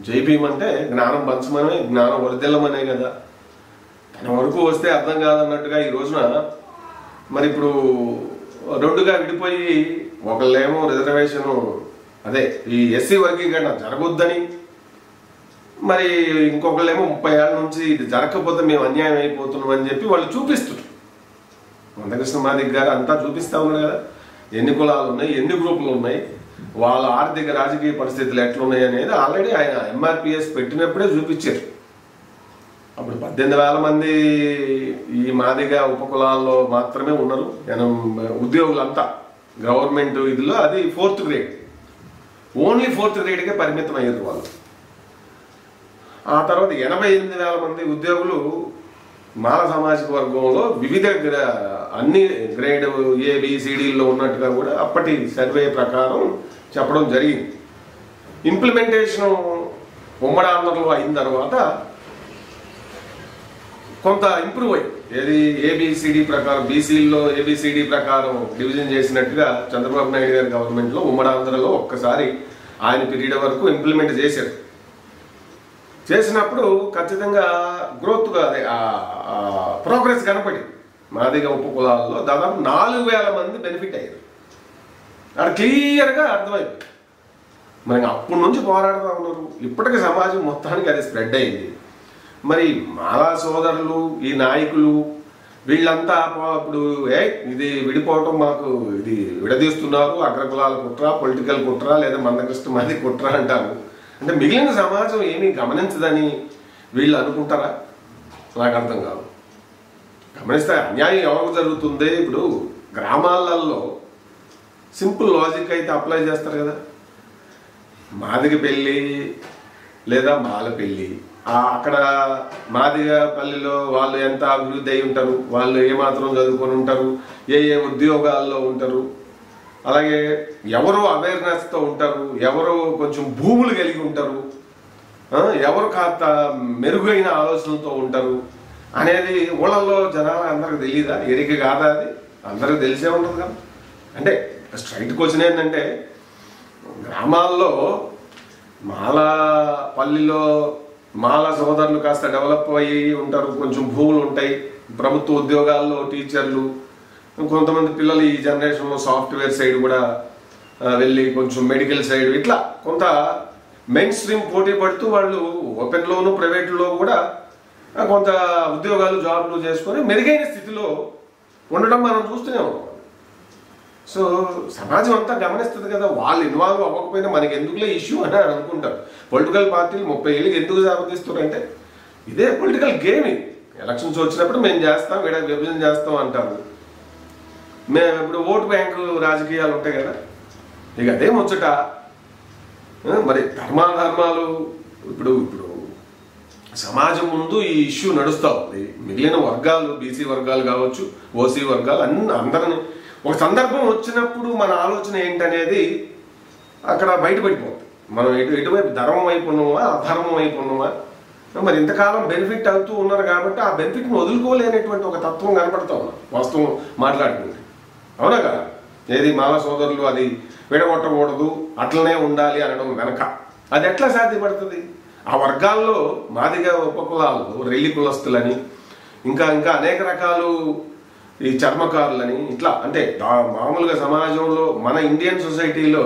జై భీమ్ అంటే జ్ఞానం పంచమనే, జ్ఞానం వర్ధిల్లమనే కదా. తన వరకు వస్తే అర్థం కాదన్నట్టుగా ఈ రోజున మరి ఇప్పుడు రెండుగా విడిపోయి ఒకళ్ళేమో రిజర్వేషన్ అదే ఈ ఎస్సీ వర్గీకరణ జరగొద్దని, మరి ఇంకొకళ్ళేమో 30 ఏళ్ళ నుంచి ఇది జరగకపోతే మేము అన్యాయం అయిపోతున్నాం అని చెప్పి వాళ్ళు చూపిస్తున్నారు. మందకృష్ణ మాదిగ గారు అంతా చూపిస్తా ఉన్నారు కదా, ఎన్ని కులాలు ఉన్నాయి, ఎన్ని గ్రూపులు ఉన్నాయి, వాళ్ళ ఆర్థిక రాజకీయ పరిస్థితులు ఎట్లున్నాయి అనేది ఆల్రెడీ ఆయన ఎంఆర్పిఎస్ పెట్టినప్పుడే చూపించారు. అప్పుడు 18,000 మంది ఈ మాదిగ ఉపకులాల్లో మాత్రమే ఉన్నారు. ఉద్యోగులంతా గవర్నమెంట్ ఇదిలో అది 4th గ్రేడ్, ఓన్లీ 4th గ్రేడ్కే పరిమితం అయ్యారు వాళ్ళు. ఆ తర్వాత 88,000 మంది ఉద్యోగులు మాల సామాజిక వర్గంలో వివిధ అన్ని గ్రేడ్ ఏబిసిడీల్లో ఉన్నట్టుగా కూడా అప్పటి సర్వే ప్రకారం చెప్పడం జరిగింది. ఇంప్లిమెంటేషన్ ఉమ్మడి ఆంధ్రలో అయిన తర్వాత కొంత ఇంప్రూవ్ అయ్యి, ఏది ఏబిసిడి ప్రకారం బీసీల్లో ఏబిసిడి ప్రకారం డివిజన్ చేసినట్టుగా చంద్రబాబు నాయుడు గారి గవర్నమెంట్లో ఉమ్మడి ఆంధ్రలో ఒక్కసారి ఆయన పీరియడ్ వరకు ఇంప్లిమెంట్ చేశారు. చేసినప్పుడు ఖచ్చితంగా గ్రోత్గా అదే ప్రోగ్రెస్ కనపడింది. మాదిగ ఉపకులాల్లో దాదాపు 4,000 మంది బెనిఫిట్ అయ్యారు. అది క్లియర్గా అర్థమైంది. మరి అప్పటి నుంచి పోరాడుతూ ఉన్నారు. ఇప్పటికీ సమాజం మొత్తానికి అది స్ప్రెడ్ అయింది. మరి మాలా సోదరులు, ఈ నాయకులు వీళ్ళంతా ఇప్పుడు ఇది విడిపోవటం మాకు ఇది విడదీస్తున్నారు, అగ్రకులాల కుట్ర, పొలిటికల్ కుట్ర, లేదా మందకృష్ణ మాది కుట్ర అంటారు. అంటే మిగిలిన సమాజం ఏమీ గమనించదని వీళ్ళు అనుకుంటారా? నాకు అర్థం కాదు. గమనిస్తే అన్యాయం ఎవరికి జరుగుతుంది? ఇప్పుడు గ్రామాలలో సింపుల్ లాజిక్ అయితే అప్లై చేస్తారు కదా. మాదిగ పెళ్ళి లేదా మాల పెళ్ళి, అక్కడ మాదిగ పల్లిలో వాళ్ళు ఎంత అభివృద్ధి అయి ఉంటారు, వాళ్ళు ఏమాత్రం చదువుకొని ఉంటారు, ఏ ఏ ఉద్యోగాల్లో ఉంటారు, అలాగే ఎవరు అవేర్నెస్తో ఉంటారు, ఎవరు కొంచెం భూములు కలిగి ఉంటారు, ఎవరు కాస్త మెరుగైన ఆలోచనలతో ఉంటారు అనేది ఊళ్ళల్లో జనాలు అందరికి తెలియదా? ఎరిక కాదా? అది అందరికి తెలిసే ఉంటుంది కదా. అంటే స్ట్రైట్ క్వశ్చన్ ఏంటంటే, గ్రామాల్లో మాల పల్లిలో మాల సోదరులు కాస్త డెవలప్ అయ్యి ఉంటారు, కొంచెం భూములు ఉంటాయి, ప్రభుత్వ ఉద్యోగాల్లో టీచర్లు, కొంతమంది పిల్లలు ఈ జనరేషన్లో సాఫ్ట్వేర్ సైడ్ కూడా వెళ్ళి కొంచెం మెడికల్ సైడ్ ఇట్లా కొంత మెయిన్ స్ట్రీమ్ పోటీ పడుతూ వాళ్ళు ఓపెన్లోను ప్రైవేట్లో కూడా కొంత ఉద్యోగాలు జాబ్లు చేసుకొని మెరుగైన స్థితిలో ఉండడం మనం చూస్తూనే ఉన్నాం. సో సమాజం అంతా గమనిస్తుంది కదా. వాళ్ళు ఇన్వాల్వ్ అవ్వకపోయినా మనకి ఎందుకులే ఇష్యూ అని అనుకుంటారు. పొలిటికల్ పార్టీలు 30 ఏళ్ళకి ఎందుకు సాధిస్తున్నారంటే ఇదే పొలిటికల్ గేమ్. ఎలక్షన్స్ వచ్చినప్పుడు మేము చేస్తాం, విభజన చేస్తాం అంటారు. మేము ఇప్పుడు ఓటు బ్యాంకు రాజకీయాలు ఉంటాయి కదా, ఇక అదే ముచ్చట. మరి ధర్మాలు ఇప్పుడు ఇప్పుడు సమాజం ముందు ఈ ఇష్యూ నడుస్తూ ఉంది. మిగిలిన వర్గాలు, బీసీ వర్గాలు కావచ్చు, ఓసీ వర్గాలు అందరిని ఒక సందర్భం వచ్చినప్పుడు మన ఆలోచన ఏంటనేది అక్కడ బయటపడిపోతుంది. మనం ఎటువైపు ధర్మం వైపు ఉన్నామా, అధర్మం వైపు ఉన్నామా? మరి ఇంతకాలం బెనిఫిట్ అవుతూ ఉన్నారు కాబట్టి ఆ బెనిఫిట్ని వదులుకోలేనటువంటి ఒక తత్వం కనపడతా ఉన్నాం వాస్తవం మాట్లాడుకుంటే. అవునా కదా? ఏది మాల సోదరులు అది విడగొట్టకూడదు, అట్లనే ఉండాలి అనడం వెనక అది ఎట్లా సాధ్యపడుతుంది? ఆ వర్గాల్లో మాదిగ ఉపకులాల్లో రెల్లి కులస్తులని, ఇంకా ఇంకా అనేక రకాలు ఈ చర్మకారులని, ఇట్లా అంటే మామూలుగా సమాజంలో మన ఇండియన్ సొసైటీలో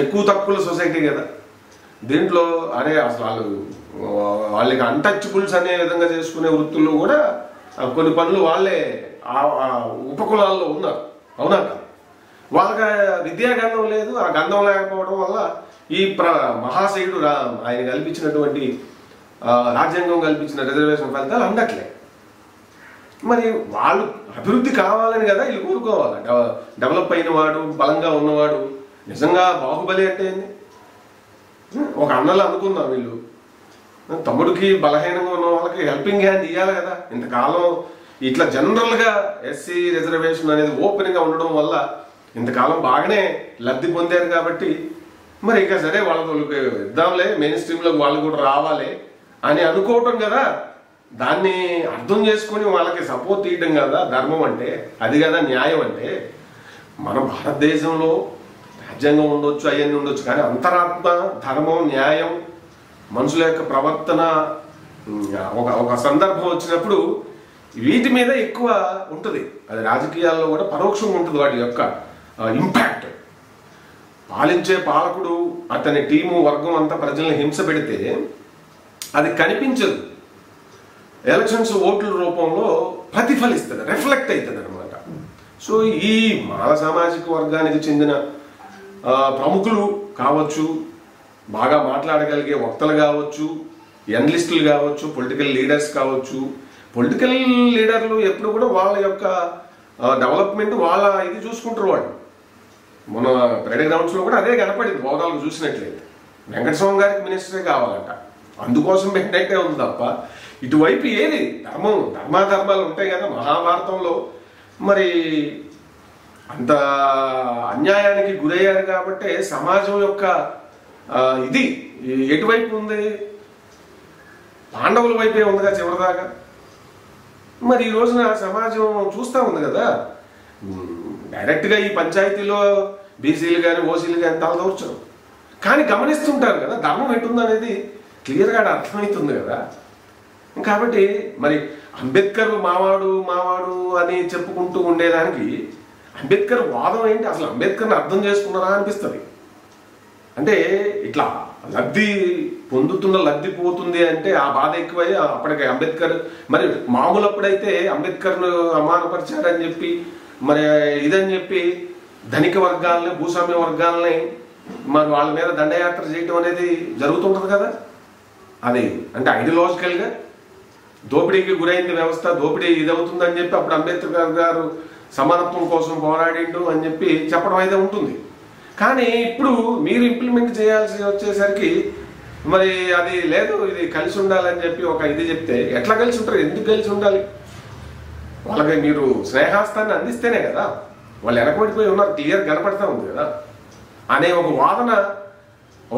ఎక్కువ తక్కువ సొసైటీ కదా. దీంట్లో అరే అసలు వాళ్ళకి అన్టచబుల్స్ అనే విధంగా చేసుకునే వృత్తుల్లో కూడా కొన్ని పనులు వాళ్ళే ఉపకులాల్లో ఉన్నారు. అవునా కదా? వాళ్ళకి విద్యా గంధం లేదు. ఆ గంధం లేకపోవడం వల్ల ఈ మహాశయుడు ఆయన కల్పించినటువంటి రాజ్యాంగం కల్పించిన రిజర్వేషన్ ఫలితాలు అందట్లే. మరి వాళ్ళు అభివృద్ధి కావాలని కదా వీళ్ళు కోరుకోవాలి. డెవలప్ అయిన వాడు, బలంగా ఉన్నవాడు. నిజంగా బాహుబలి అంటే ఏంది? ఒక అన్నలు అనుకుందాం, వీళ్ళు తమ్ముడికి బలహీనంగా ఉన్న వాళ్ళకి హెల్పింగ్ హ్యాండ్ ఇవ్వాలి కదా. ఇంతకాలం ఇట్లా జనరల్గా ఎస్సీ రిజర్వేషన్ అనేది ఓపెన్గా ఉండడం వల్ల ఇంతకాలం బాగానే లబ్ధి పొందారు కాబట్టి మరి ఇక సరే వాళ్ళకి ఇద్దాంలే, మెయిన్ స్ట్రీమ్లోకి వాళ్ళు కూడా రావాలి అని అనుకోవటం కదా. దాన్ని అర్థం చేసుకొని వాళ్ళకి సపోర్ట్ ఇవ్వడం కదా ధర్మం అంటే. అది కదా న్యాయం అంటే. మన భారతదేశంలో రాజ్యాంగం ఉండొచ్చు, అవన్నీ ఉండొచ్చు, కానీ అంతరాత్మ, ధర్మం, న్యాయం మనుషుల యొక్క ప్రవర్తన, ఒక సందర్భం వచ్చినప్పుడు వీటి మీద ఎక్కువ ఉంటుంది. అది రాజకీయాల్లో కూడా పరోక్షంగా ఉంటుంది వాటి యొక్క ఇంపాక్ట్. పాలించే పాలకుడు అతని టీము వర్గం అంతా ప్రజల్ని హింస పెడితే అది కనిపించదు, ఎలక్షన్స్ ఓట్ల రూపంలో ప్రతిఫలిస్తుంది, రిఫ్లెక్ట్ అవుతుంది అనమాట. సో ఈ మాల సామాజిక వర్గానికి చెందిన ప్రముఖులు కావచ్చు, బాగా మాట్లాడగలిగే వక్తలు కావచ్చు, ఎనలిస్టులు కావచ్చు, పొలిటికల్ లీడర్స్ కావచ్చు. పొలిటికల్ లీడర్లు ఎప్పుడు కూడా వాళ్ళ యొక్క డెవలప్మెంట్ వాళ్ళ ఇది చూసుకుంటారు. వాళ్ళు మన ప్రైడ్ గ్రౌండ్స్లో కూడా అదే కనపడింది. హోదాలకు చూసినట్లయితే వెంకటస్వామి గారికి మినిస్టరే కావాలంట, అందుకోసం పెట్టినట్టే ఉంది తప్ప ఇటువైపు ఏది ధర్మాధర్మాలు ఉంటాయి కదా. మహాభారతంలో మరి అంత అన్యాయానికి గురయ్యారు కాబట్టి సమాజం యొక్క ఇది ఎటువైపు ఉంది, పాండవుల వైపే ఉందిగా చివరిదాకా. మరి ఈ రోజున సమాజం చూస్తూ ఉంది కదా, డైరెక్ట్గా ఈ పంచాయతీలో బీసీలు కానీ ఓసీలు కానీ తలదూర్చరు, కానీ గమనిస్తుంటారు కదా ధర్మం ఎటుంది అనేది క్లియర్గా అర్థమవుతుంది కదా. కాబట్టి మరి అంబేద్కర్ మావాడు అని చెప్పుకుంటూ ఉండేదానికి అంబేద్కర్ వాదం ఏంటి, అసలు అంబేద్కర్ని అర్థం చేసుకున్నారా అనిపిస్తుంది. అంటే ఇట్లా లబ్ధి పొందుతున్న లబ్ధి పోతుంది అంటే ఆ బాధ ఎక్కువై అప్పటికి అంబేద్కర్ మరి మామూలు అప్పుడైతే అంబేద్కర్ను అవమానపరిచారని చెప్పి మరి ఇదని చెప్పి ధనిక వర్గాలని భూస్వామ్య వర్గాలని మరి వాళ్ళ మీద దండయాత్ర చేయడం అనేది జరుగుతుంటుంది కదా. అది అంటే ఐడియాలజికల్గా దోపిడీకి గురైంది వ్యవస్థ, దోపిడీ ఇదవుతుందని చెప్పి అప్పుడు అంబేద్కర్ గారు సమానత్వం కోసం పోరాడిండు అని చెప్పి చెప్పడం అయితే ఉంటుంది. కానీ ఇప్పుడు మీరు ఇంప్లిమెంట్ చేయాల్సి వచ్చేసరికి మరి అది లేదు, ఇది కలిసి ఉండాలని చెప్పి ఒక ఇది చెప్తే ఎట్లా కలిసి ఉంటారు, ఎందుకు కలిసి ఉండాలి? వాళ్ళకి మీరు స్నేహాస్తాన్ని అందిస్తేనే కదా వాళ్ళు వెనకబడిపోయి ఉన్నారు, క్లియర్ కనపడతా ఉంది కదా అనే ఒక వాదన,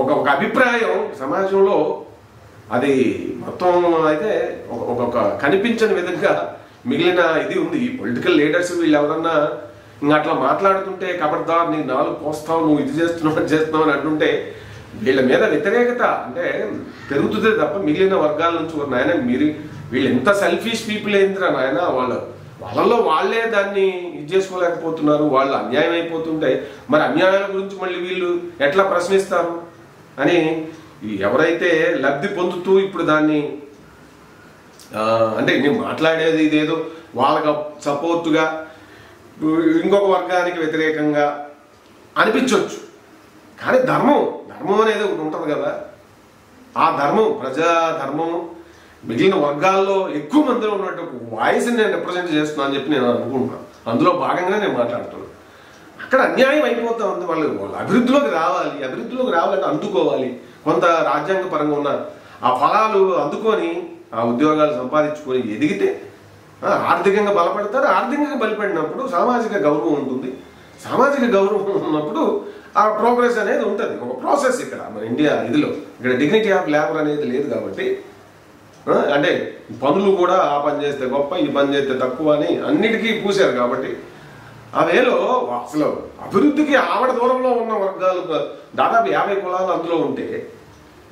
ఒక అభిప్రాయం సమాజంలో అది మొత్తం అయితే ఒక కనిపించని విధంగా మిగిలిన ఇది ఉంది. ఈ పొలిటికల్ లీడర్స్ వీళ్ళు ఎవరన్నా ఇంకా అట్లా మాట్లాడుతుంటే కబర్దార్ నీ నాలుగు పోస్తావు, నువ్వు ఇది చేస్తున్నావు అని అంటుంటే వీళ్ళ మీద వ్యతిరేకత అంటే పెరుగుతుంది తప్ప మిగిలిన వర్గాల నుంచి నాయన వీళ్ళు ఎంత సెల్ఫిష్ పీపుల్ ఏంటిరా నాయన, వాళ్ళలో వాళ్ళే దాన్ని ఇది చేసుకోలేకపోతున్నారు, వాళ్ళు అన్యాయం అయిపోతుంటే మరి అన్యాయాల గురించి మళ్ళీ వీళ్ళు ఎట్లా ప్రశ్నిస్తారు అని ఎవరైతే లబ్ధి పొందుతూ ఇప్పుడు దాన్ని అంటే నేను మాట్లాడేది ఇదేదో వాళ్ళకి సపోర్టుగా ఇంకొక వర్గానికి వ్యతిరేకంగా అనిపించవచ్చు, కానీ ధర్మం అనేది ఒకటి ఉంటుంది కదా. ఆ ధర్మం, ప్రజా ధర్మం మిగిలిన వర్గాల్లో ఎక్కువ మందిలో ఉన్నట్టు వాయిస్ని నేను రిప్రజెంట్ చేస్తున్నాను అని చెప్పి నేను అనుకుంటున్నాను. అందులో భాగంగా నేను మాట్లాడుతున్నాను. అక్కడ అన్యాయం అయిపోతా ఉంది. వాళ్ళు అభివృద్ధిలోకి రావాలంటే అందుకోవాలి, కొంత రాజ్యాంగ పరంగా ఉన్న ఆ ఫలాలు అందుకొని ఆ ఉద్యోగాలు సంపాదించుకొని ఎదిగితే ఆర్థికంగా బలపడతారు. ఆర్థికంగా బలపడినప్పుడు సామాజిక గౌరవం ఉంటుంది. సామాజిక గౌరవం ఉన్నప్పుడు ఆ ప్రోగ్రెస్ అనేది ఉంటుంది. ఒక ప్రాసెస్ ఇక్కడ మన ఇండియా ఇదిలో ఇక్కడ డిగ్నిటీ ఆఫ్ లేబర్ అనేది లేదు కాబట్టి అంటే పనులు కూడా ఆ పని చేస్తే గొప్ప, ఈ పని చేస్తే తక్కువ అని అన్నిటికీ పూసారు కాబట్టి ఆ వేలో అసలు అభివృద్ధికి ఆవిడ దూరంలో ఉన్న వర్గాలు దాదాపు 50 కులాలు అందులో ఉంటే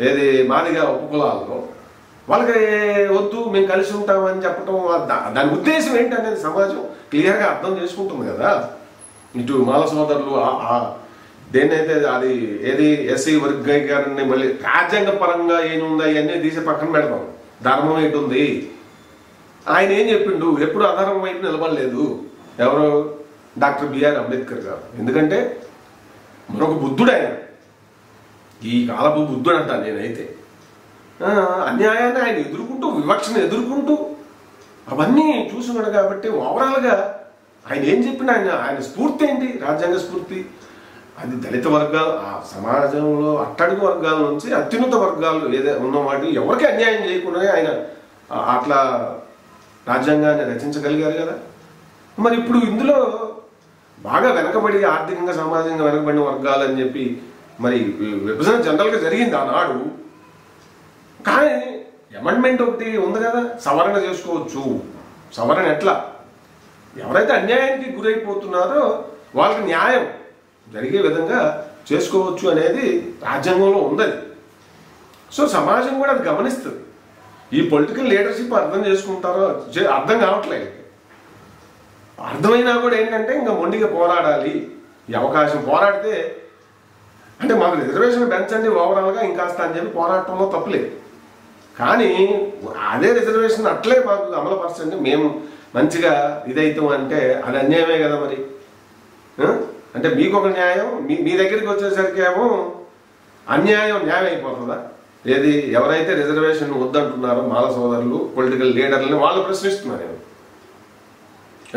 ఏది మాదిగా ఉప కులాల్లో వాళ్ళకి వద్దు మేము కలిసి ఉంటామని చెప్పటం దాని ఉద్దేశం ఏంటనేది సమాజం క్లియర్గా అర్థం చేసుకుంటుంది కదా. ఇటు మాల సోదరులు దేన్నైతే అది ఏది ఎస్సీ వర్గీకరణని మళ్ళీ రాజ్యాంగ పరంగా ఏముందా ఇవన్నీ తీసి పక్కన పెడతాం. ధర్మం ఏంటుంది, ఆయన ఏం చెప్పిండు, ఎప్పుడు అధర్మం వైపు నిలబడలేదు ఎవరు, డాక్టర్ బిఆర్ అంబేద్కర్ గారు. ఎందుకంటే మరొక బుద్ధుడు ఆయన, ఈ కాలపు బుద్ధుడు అంట నేనైతే. అన్యాయాన్ని ఆయన ఎదుర్కొంటూ, వివక్షను ఎదుర్కొంటూ అవన్నీ చూసుకున్నాడు కాబట్టి ఓవరాల్గా ఆయన ఏం చెప్పిన ఆయన స్ఫూర్తి ఏంటి, రాజ్యాంగ స్ఫూర్తి అది దళిత వర్గాలు ఆ సమాజంలో అట్టడుగు వర్గాల నుంచి అత్యున్నత వర్గాలు ఏదైనా ఉన్నవాటి ఎవరికి అన్యాయం చేయకుండానే ఆయన అట్లా రాజ్యాంగాన్ని రచించగలిగారు కదా. మరి ఇప్పుడు ఇందులో బాగా వెనకబడి ఆర్థికంగా సామాజికంగా వెనకబడిన వర్గాలు అని చెప్పి మరి విభజన జనరల్గా జరిగింది ఆనాడు. కానీ అమెండ్మెంట్ ఒకటి ఉంది కదా, సవరణ చేసుకోవచ్చు. సవరణ ఎట్లా, ఎవరైతే అన్యాయానికి గురైపోతున్నారో వాళ్ళకి న్యాయం జరిగే విధంగా చేసుకోవచ్చు అనేది రాజ్యాంగంలో ఉంది. సో సమాజం కూడా అది గమనిస్తుంది. ఈ పొలిటికల్ లీడర్షిప్ అర్థం చేసుకుంటారో అర్థం కావట్లేదు. అర్థమైనా కూడా ఏంటంటే ఇంకా మొండిగా పోరాడాలి, ఈ అవకాశం పోరాడితే అంటే మాకు రిజర్వేషన్ పెంచండి ఓవరాల్గా ఇంకాస్త అని చెప్పి పోరాటంలో తప్పులేదు. కానీ అదే రిజర్వేషన్ అట్లే మాకు అమలుపరచండి, మేము మంచిగా ఇదైతాం అంటే అది అన్యాయమే కదా మరి. అంటే మీకు ఒక న్యాయం, మీ దగ్గరికి వచ్చేసరికి ఏమో అన్యాయం న్యాయం అయిపోతుందా? ఏది ఎవరైతే రిజర్వేషన్ వద్దంటున్నారో మాల సోదరులు పొలిటికల్ లీడర్లని వాళ్ళు ప్రశ్నిస్తున్నారు.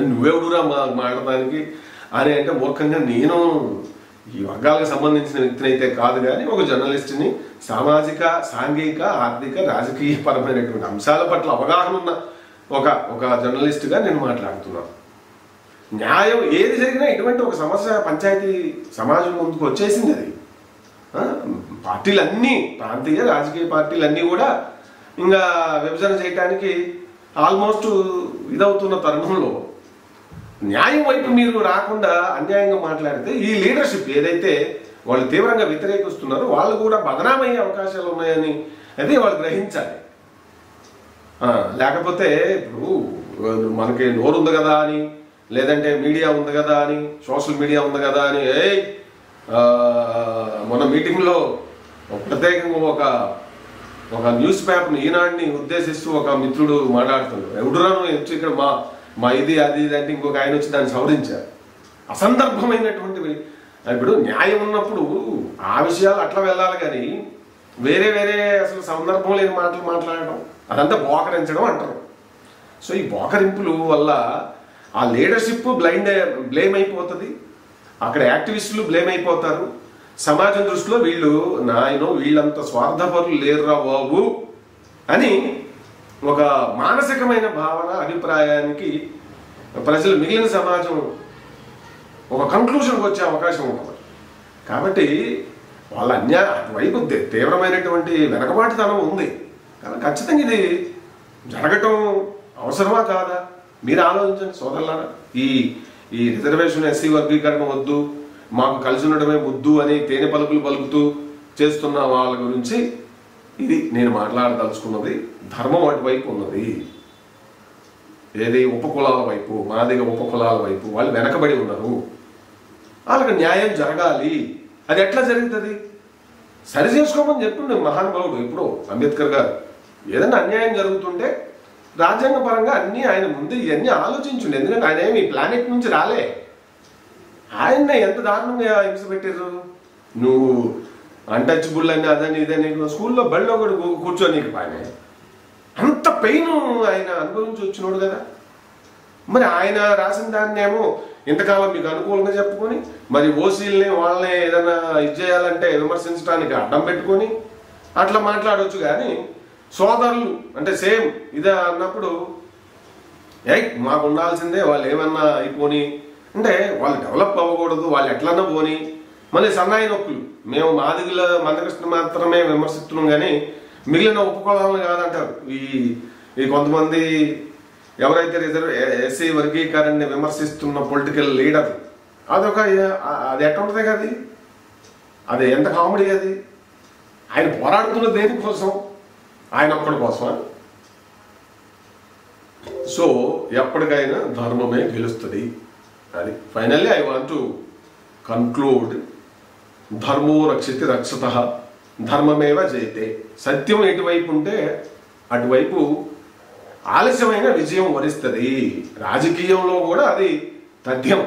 నువ్వెవడురా మాట్లాడడానికి అని అంటే మూర్ఖంగా నేను ఈ వర్గాలకు సంబంధించిన వ్యక్తిని అయితే కాదు కానీ ఒక జర్నలిస్ట్ని, సామాజిక సాంఘిక ఆర్థిక రాజకీయ పరమైనటువంటి అంశాల పట్ల అవగాహన ఉన్న ఒక జర్నలిస్ట్గా నేను మాట్లాడుతున్నాను. న్యాయం ఏది జరిగినా ఇటువంటి ఒక సమస్య పంచాయతీ సమాజం ముందుకు వచ్చేసింది. అది పార్టీలన్నీ ప్రాంతీయ రాజకీయ పార్టీలన్నీ కూడా ఇంకా విభజన చేయడానికి ఆల్మోస్ట్ ఇదవుతున్న తరుణంలో న్యాయం వైపు మీరు రాకుండా అన్యాయంగా మాట్లాడితే ఈ లీడర్షిప్ ఏదైతే వాళ్ళు తీవ్రంగా వ్యతిరేకిస్తున్నారో వాళ్ళు కూడా బదనామయ్యే అవకాశాలు ఉన్నాయని అది వాళ్ళు గ్రహించాలి. లేకపోతే ఇప్పుడు మనకి నోరు ఉంది కదా అని, లేదంటే మీడియా ఉంది కదా అని, సోషల్ మీడియా ఉంది కదా అని మొన్న మీటింగ్లో ప్రత్యేకంగా ఒక న్యూస్ పేపర్ని ఈనాడిని ఉద్దేశిస్తూ ఒక మిత్రుడు మాట్లాడుతున్నాడు. ఎవడురాను వచ్చి ఇక్కడ మా ఇది అది అంటే ఇంకొక ఆయన వచ్చి దాన్ని సవరించారు. అసందర్భమైనటువంటివి. ఇప్పుడు న్యాయం ఉన్నప్పుడు ఆ విషయాలు అట్లా వెళ్ళాలి కానీ వేరే అసలు సందర్భం లేని మాటలు మాట్లాడడం అదంతా బోకరించడం అంటారు. సో ఈ బోకరింపులు వల్ల ఆ లీడర్షిప్ బ్లేమ్ అయిపోతుంది, అక్కడ యాక్టివిస్టులు బ్లేమ్ అయిపోతారు. సమాజం దృష్టిలో వీళ్ళంత స్వార్థపరులు లేరురా బాబు అని ఒక మానసికమైన భావన అభిప్రాయానికి ప్రజలు మిగిలిన సమాజం ఒక కంక్లూషన్కి వచ్చే అవకాశం ఉంటుంది. కాబట్టి వాళ్ళ వైపు తీవ్రమైనటువంటి వెనకబాటుతనం ఉంది. కానీ ఖచ్చితంగా ఇది జరగటం అవసరమా కాదా మీరు ఆలోచించండి సోదరులారా. ఈ రిజర్వేషన్ ఎస్సీ వర్గీకరణ వద్దు, మాకు కలిసి ఉండడమే ముద్దు అని తేనె పలుకులు పలుకుతూ చేస్తున్న వాళ్ళ గురించి ఇది నేను మాట్లాడదలుచుకున్నది. ధర్మం అటువైపు ఉన్నది, ఏది ఉపకులాల వైపు, మాదిగ ఉపకులాల వైపు వాళ్ళు వెనకబడి ఉన్నారు. వాళ్ళకి న్యాయం జరగాలి. అది ఎట్లా జరుగుతుంది? సరి చేసుకోమని చెప్పిండు మహానుభావుడు ఎప్పుడో అంబేద్కర్ గారు. ఏదైనా అన్యాయం జరుగుతుంటే రాజ్యాంగ పరంగా అన్నీ ఆయన ముందు ఇవన్నీ ఆలోచించండి. ఎందుకంటే ఆయన ఏమి ప్లానెట్ నుంచి రాలే. ఆయన్నే ఎంత దారుణంగా హింస పెట్టారు. నువ్వు అన్టచబుల్ అని అదని ఇదని స్కూల్లో బడిలో కూడా కూర్చోనీకి పైన అంత పెయిన్ ఆయన అనుభవించి వచ్చినోడు కదా. మరి ఆయన రాసిన దాన్ని ఏమో ఇంతకాలం మీకు అనుకూలంగా చెప్పుకొని మరి ఓసీల్ని వాళ్ళని ఏదైనా ఇది చేయాలంటే విమర్శించడానికి అడ్డం పెట్టుకొని అట్లా మాట్లాడవచ్చు. కానీ సోదరులు అంటే సేమ్ ఇదే అన్నప్పుడు మాకు ఉండాల్సిందే, వాళ్ళు ఏమన్నా అయిపోని అంటే వాళ్ళు డెవలప్ అవ్వకూడదు, వాళ్ళు ఎట్లన్నా పోని. మళ్ళీ సన్నాయి నొక్కులు మేము మాదిగల మందకృష్ణ మాత్రమే విమర్శిస్తున్నాం కానీ మిగిలిన ఒప్పుకోవాలని కాదంటారు. ఈ కొంతమంది ఎవరైతే ఎస్సీ వర్గీకరణని విమర్శిస్తున్న పొలిటికల్ లీడర్ అది ఎట్లా ఉంటుంది కదా, అది ఎంత కామెడీ. అది ఆయన పోరాడుతున్న దేనికోసం? ఆయన ఒక్కడి కోసమా? సో ఎప్పటికైనా ధర్మమే గెలుస్తుంది. అది finally I want to conclude. ధర్మో రక్షితి రక్షత, ధర్మమేవ జయతే. సత్యం ఎటువైపు ఉంటే అటువైపు ఆలస్యమైన విజయం వరిస్తుంది. రాజకీయంలో కూడా అది తథ్యం.